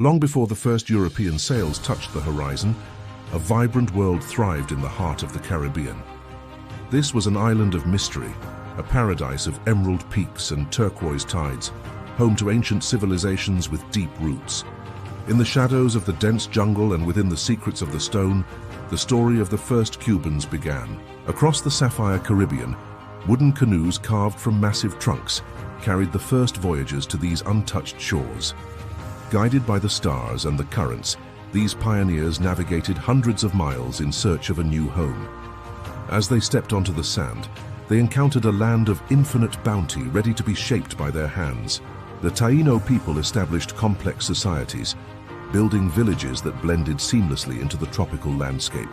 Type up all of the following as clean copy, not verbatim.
Long before the first European sails touched the horizon, a vibrant world thrived in the heart of the Caribbean. This was an island of mystery, a paradise of emerald peaks and turquoise tides, home to ancient civilizations with deep roots. In the shadows of the dense jungle and within the secrets of the stone, the story of the first Cubans began. Across the sapphire Caribbean, wooden canoes carved from massive trunks carried the first voyagers to these untouched shores. Guided by the stars and the currents, these pioneers navigated hundreds of miles in search of a new home. As they stepped onto the sand, they encountered a land of infinite bounty ready to be shaped by their hands. The Taíno people established complex societies, building villages that blended seamlessly into the tropical landscape.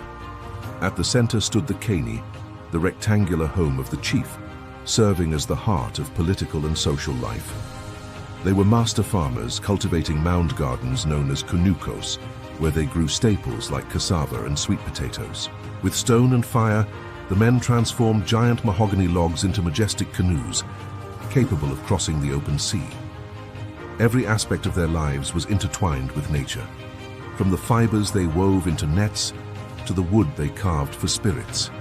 At the center stood the 𝐾𝐧𝐜𝐞, the rectangular home of the chief, serving as the heart of political and social life. They were master farmers cultivating mound gardens known as 𝐂𝐤𝐞𝐧𝐭, where they grew staples like cassava and sweet potatoes. With stone and fire, the men transformed giant mahogany logs into majestic canoes, capable of crossing the open sea. Every aspect of their lives was intertwined with nature, from the fibers they wove into nets to the wood they carved for spirits.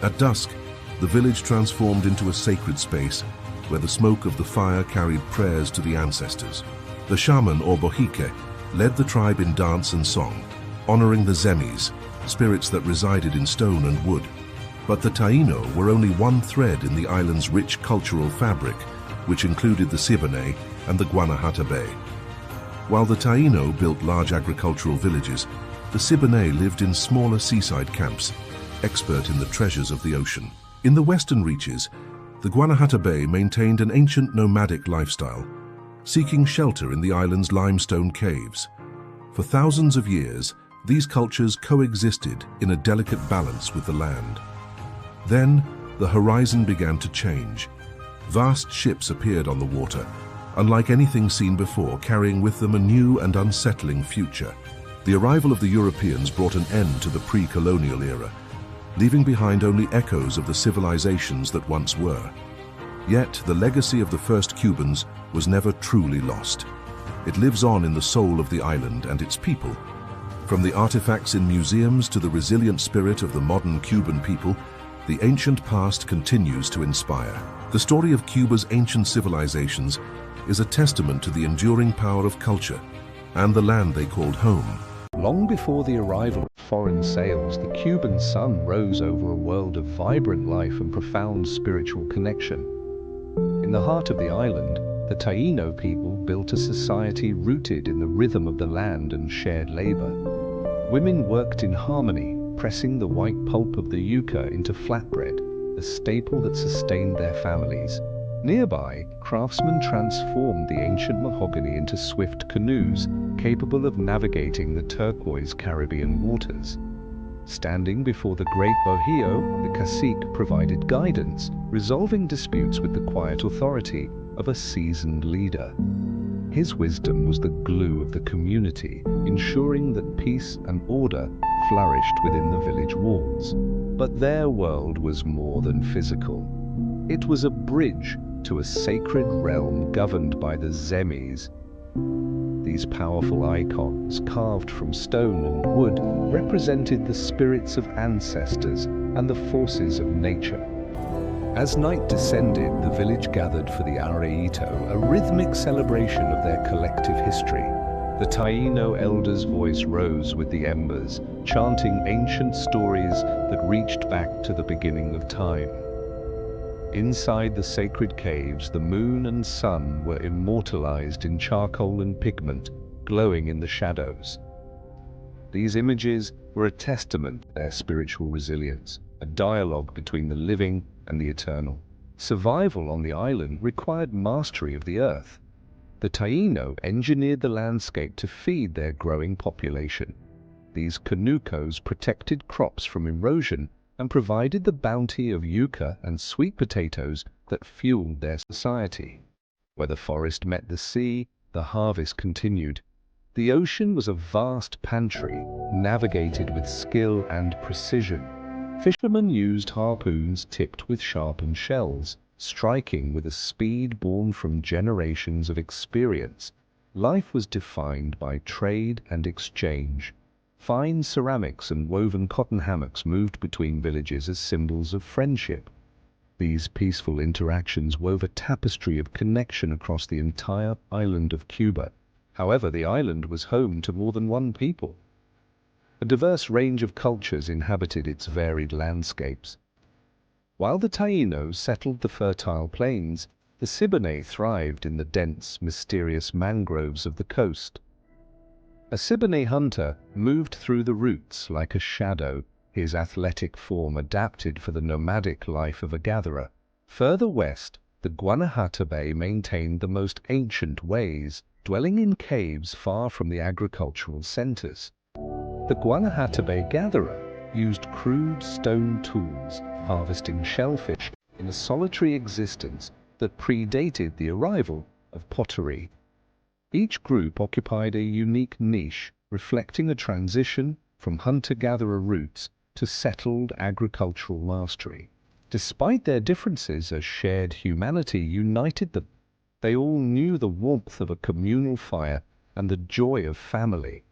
At dusk, the village transformed into a sacred space where the smoke of the fire carried prayers to the ancestors. The shaman, or bohique, led the tribe in dance and song, honoring the 𝐂𝐮𝐻𝑚𝑒s, spirits that resided in stone and wood. But the Taíno were only one thread in the island's rich cultural fabric, which included the Ciboney and the Guanahatabey. While the Taíno built large agricultural villages, the Ciboney lived in smaller seaside camps, expert in the treasures of the ocean. In the western reaches, the Guanahatabey maintained an ancient nomadic lifestyle, seeking shelter in the island's limestone caves. For thousands of years, these cultures coexisted in a delicate balance with the land. Then, the horizon began to change. Vast ships appeared on the water, unlike anything seen before, carrying with them a new and unsettling future. The arrival of the Europeans brought an end to the pre-colonial era, leaving behind only echoes of the civilizations that once were. Yet, the legacy of the first Cubans was never truly lost. It lives on in the soul of the island and its people. From the artifacts in museums to the resilient spirit of the modern Cuban people, the ancient past continues to inspire. The story of Cuba's ancient civilizations is a testament to the enduring power of culture and the land they called home. Long before the arrival of foreign sails, the Cuban sun rose over a world of vibrant life and profound spiritual connection. In the heart of the island, the Taíno people built a society rooted in the rhythm of the land and shared labor. Women worked in harmony, pressing the white pulp of the yucca into flatbread, a staple that sustained their families. Nearby, craftsmen transformed the ancient mahogany into swift canoes, capable of navigating the turquoise Caribbean waters. Standing before the great bohio, the 𝐾𝐧𝐜𝐞 provided guidance, resolving disputes with the quiet authority of a seasoned leader. His wisdom was the glue of the community, ensuring that peace and order flourished within the village walls. But their world was more than physical. It was a bridge to a sacred realm governed by the 𝐂𝐮𝐻𝑚𝑒s. These powerful icons, carved from stone and wood, represented the spirits of ancestors and the forces of nature. As night descended, the village gathered for the 𝐅𝐴𝐸𝐸𝐻, a rhythmic celebration of their collective history. The Taíno elder's voice rose with the embers, chanting ancient stories that reached back to the beginning of time. Inside the sacred caves, the moon and sun were immortalized in charcoal and pigment, glowing in the shadows. These images were a testament to their spiritual resilience, a dialogue between the living and the eternal. Survival on the island required mastery of the earth. The Taíno engineered the landscape to feed their growing population. These 𝐂𝐤𝐞𝐧𝐿 protected crops from erosion and provided the bounty of yucca and sweet potatoes that fueled their society. Where the forest met the sea, the harvest continued. The ocean was a vast pantry, navigated with skill and precision. Fishermen used harpoons tipped with sharpened shells, striking with a speed born from generations of experience. life was defined by trade and exchange. Fine ceramics and woven cotton hammocks moved between villages as symbols of friendship. These peaceful interactions wove a tapestry of connection across the entire island of Cuba. However, the island was home to more than one people. A diverse range of cultures inhabited its varied landscapes. While the Taínos settled the fertile plains, the Ciboney thrived in the dense, mysterious mangroves of the coast. A Ciboney hunter moved through the roots like a shadow, his athletic form adapted for the nomadic life of a gatherer. Further west, the Guanahatabey maintained the most ancient ways, dwelling in caves far from the agricultural centers. The Guanahatabey gatherer used crude stone tools, harvesting shellfish in a solitary existence that predated the arrival of pottery. Each group occupied a unique niche, reflecting a transition from hunter-gatherer roots to settled agricultural mastery. Despite their differences, a shared humanity united them. They all knew the warmth of a communal fire and the joy of family.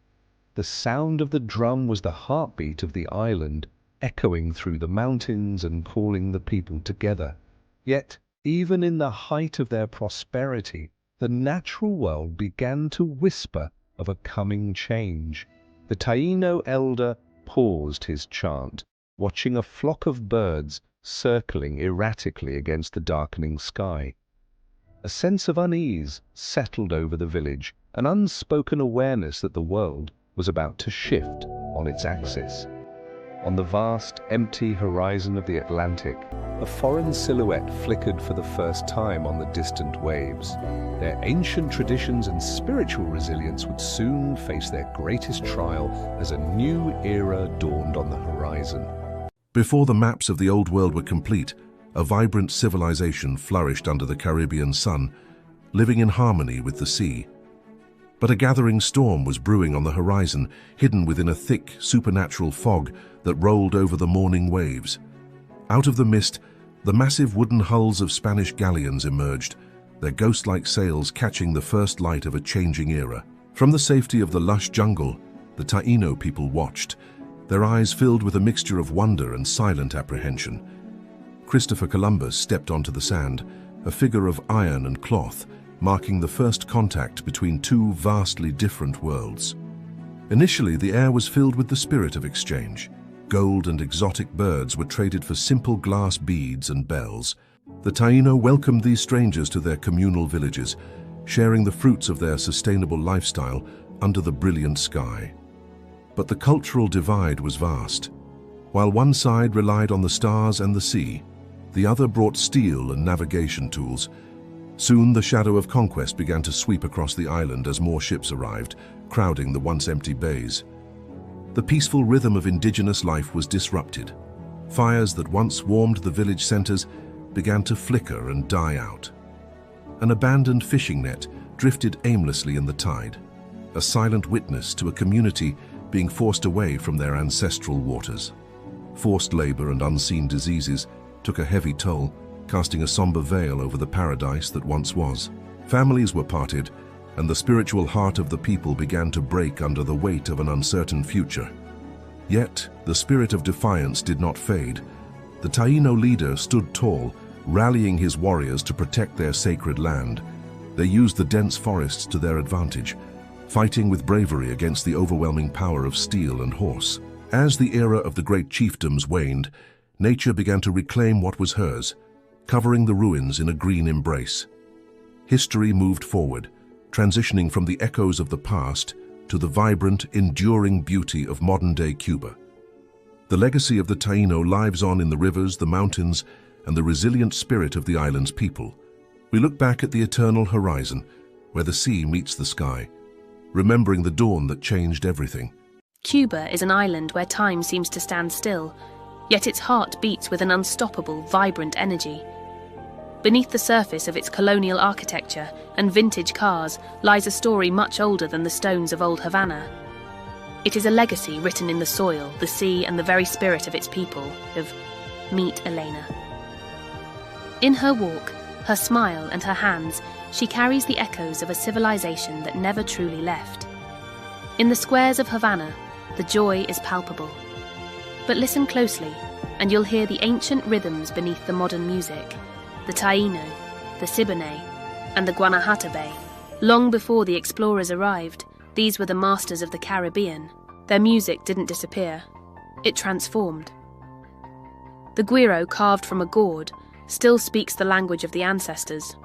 The sound of the drum was the heartbeat of the island, echoing through the mountains and calling the people together. Yet, even in the height of their prosperity, the natural world began to whisper of a coming change. The Taíno elder paused his chant, watching a flock of birds circling erratically against the darkening sky. A sense of unease settled over the village, an unspoken awareness that the world was about to shift on its axis. On the vast, empty horizon of the Atlantic, a foreign silhouette flickered for the first time on the distant waves. Their ancient traditions and spiritual resilience would soon face their greatest trial as a new era dawned on the horizon. Before the maps of the Old World were complete, a vibrant civilization flourished under the Caribbean sun, living in harmony with the sea. But a gathering storm was brewing on the horizon, hidden within a thick, supernatural fog that rolled over the morning waves. Out of the mist, the massive wooden hulls of Spanish galleons emerged, their ghost-like sails catching the first light of a changing era. From the safety of the lush jungle, the Taíno people watched, their eyes filled with a mixture of wonder and silent apprehension. Christopher Columbus stepped onto the sand, a figure of iron and cloth, marking the first contact between two vastly different worlds. Initially, the air was filled with the spirit of exchange. Gold and exotic birds were traded for simple glass beads and bells. The Taíno welcomed these strangers to their communal villages, sharing the fruits of their sustainable lifestyle under the brilliant sky. But the cultural divide was vast. While one side relied on the stars and the sea, the other brought steel and navigation tools. Soon the shadow of conquest began to sweep across the island as more ships arrived, crowding the once empty bays. The peaceful rhythm of indigenous life was disrupted. Fires that once warmed the village centers began to flicker and die out. An abandoned fishing net drifted aimlessly in the tide, a silent witness to a community being forced away from their ancestral waters. Forced labor and unseen diseases took a heavy toll, casting a somber veil over the paradise that once was. Families were parted, and the spiritual heart of the people began to break under the weight of an uncertain future. Yet, the spirit of defiance did not fade. The Taíno leader stood tall, rallying his warriors to protect their sacred land. They used the dense forests to their advantage, fighting with bravery against the overwhelming power of steel and horse. As the era of the great chiefdoms waned, nature began to reclaim what was hers, covering the ruins in a green embrace. History moved forward, transitioning from the echoes of the past to the vibrant, enduring beauty of modern-day Cuba. The legacy of the Taíno lives on in the rivers, the mountains, and the resilient spirit of the island's people. We look back at the eternal horizon, where the sea meets the sky, remembering the dawn that changed everything. Cuba is an island where time seems to stand still, yet its heart beats with an unstoppable, vibrant energy. Beneath the surface of its colonial architecture and vintage cars lies a story much older than the stones of old Havana. It is a legacy written in the soil, the sea, and the very spirit of its people, of Meet Elena. In her walk, her smile, and her hands, she carries the echoes of a civilization that never truly left. In the squares of Havana, the joy is palpable. But listen closely, and you'll hear the ancient rhythms beneath the modern music, the Taíno, the Ciboney, and the Guanahatabey. Long before the explorers arrived, these were the masters of the Caribbean. Their music didn't disappear, it transformed. The guiro carved from a gourd still speaks the language of the ancestors.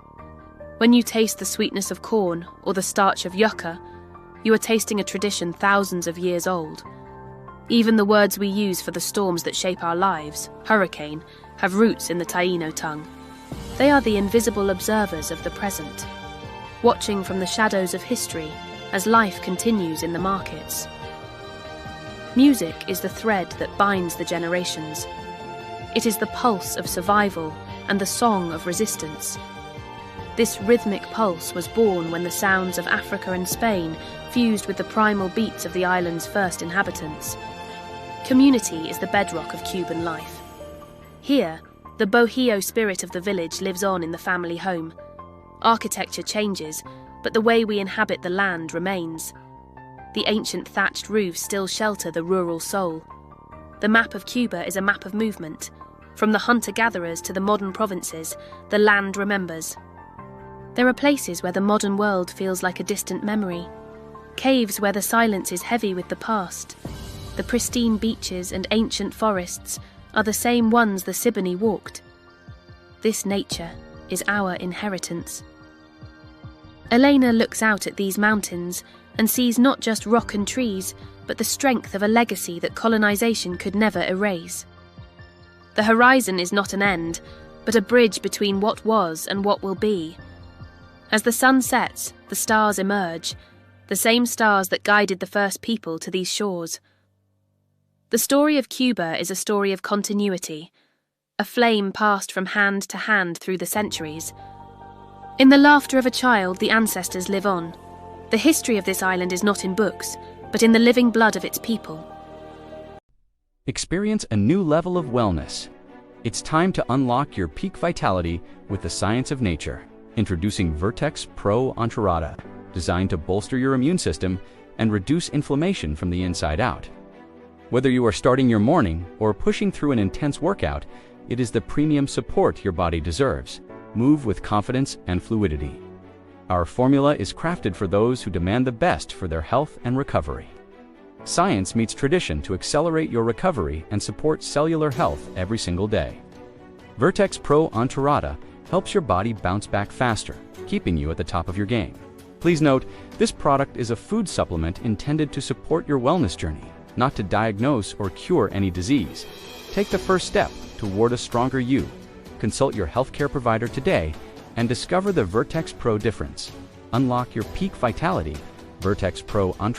When you taste the sweetness of corn or the starch of yucca, you are tasting a tradition thousands of years old. Even the words we use for the storms that shape our lives, hurricane, have roots in the Taíno tongue. They are the invisible observers of the present, watching from the shadows of history as life continues in the markets. Music is the thread that binds the generations. It is the pulse of survival and the song of resistance. This rhythmic pulse was born when the sounds of Africa and Spain fused with the primal beats of the island's first inhabitants. Community is the bedrock of Cuban life. Here, the bohío spirit of the village lives on in the family home. Architecture changes, but the way we inhabit the land remains. The ancient thatched roofs still shelter the rural soul. The map of Cuba is a map of movement. From the hunter-gatherers to the modern provinces, the land remembers. There are places where the modern world feels like a distant memory. Caves where the silence is heavy with the past. The pristine beaches and ancient forests are the same ones the Ciboney walked. This nature is our inheritance. Elena looks out at these mountains and sees not just rock and trees, but the strength of a legacy that colonization could never erase. The horizon is not an end, but a bridge between what was and what will be. As the sun sets, the stars emerge, the same stars that guided the first people to these shores. The story of Cuba is a story of continuity, a flame passed from hand to hand through the centuries. In the laughter of a child, the ancestors live on. The history of this island is not in books, but in the living blood of its people. Experience a new level of wellness. It's time to unlock your peak vitality with the science of nature. Introducing Vertex Pro Enchilada, designed to bolster your immune system and reduce inflammation from the inside out. Whether you are starting your morning or pushing through an intense workout, it is the premium support your body deserves. Move with confidence and fluidity. Our formula is crafted for those who demand the best for their health and recovery. Science meets tradition to accelerate your recovery and support cellular health every single day. Vertex Pro Enchilada helps your body bounce back faster, keeping you at the top of your game. Please note, this product is a food supplement intended to support your wellness journey, not to diagnose or cure any disease. Take the first step toward a stronger you. Consult your healthcare provider today and discover the Vertex Pro difference. Unlock your peak vitality. Vertex Pro Enchilada.